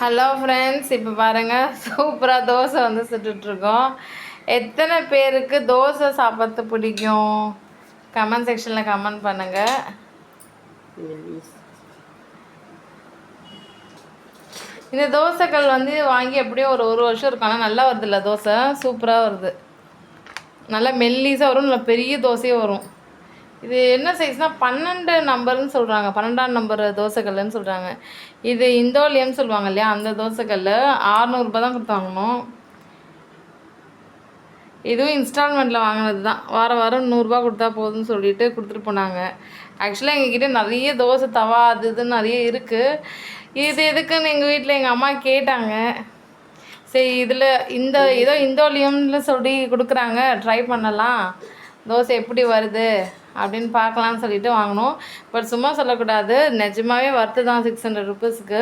Hello friends, இப்போ பாருங்கள் சூப்பராக தோசை வந்து சுட்டுட்ருக்கோம். எத்தனை பேருக்கு தோசை சாப்பிட்றது பிடிக்கும்? கமெண்ட் செக்ஷனில் கமெண்ட் பண்ணுங்கள். இந்த தோசைகள் வந்து வாங்கி எப்படியும் ஒரு வருஷம் இருக்கும். ஆனால் நல்லா வருது இல்லை தோசை, சூப்பராக வருது. நல்லா மெல்லிஸாக வரும், நல்லா பெரிய தோசையும் வரும். இது என்ன சைஸ்னால் 12 நம்பர்னு சொல்கிறாங்க, 12ஆம் நம்பர் தோசைக்கல்லுன்னு சொல்கிறாங்க. இது இந்தோலியம்னு சொல்லுவாங்க இல்லையா, அந்த தோசைக்கல் 600 தான் கொடுத்து வாங்கணும். இதுவும் இன்ஸ்டால்மெண்ட்டில் வாங்கினது தான். வாரம் 100 கொடுத்தா போதும்னு சொல்லிட்டு கொடுத்துட்டு போனாங்க. ஆக்சுவலாக எங்ககிட்ட நிறைய தோசை தவா அது இதுன்னு நிறைய இருக்குது. இது எதுக்குன்னு எங்கள் வீட்டில் எங்கள் அம்மா கேட்டாங்க. சரி, இதில் ஏதோ இந்தோலியம்னு சொல்லி கொடுக்குறாங்க, ட்ரை பண்ணலாம், தோசை எப்படி வருது அப்படின்னு பார்க்கலான்னு சொல்லிட்டு வாங்கினோம். பட் சும்மா சொல்லக்கூடாது, நிஜமாகவே ஒர்த்து தான். 600 ருபீஸ்க்கு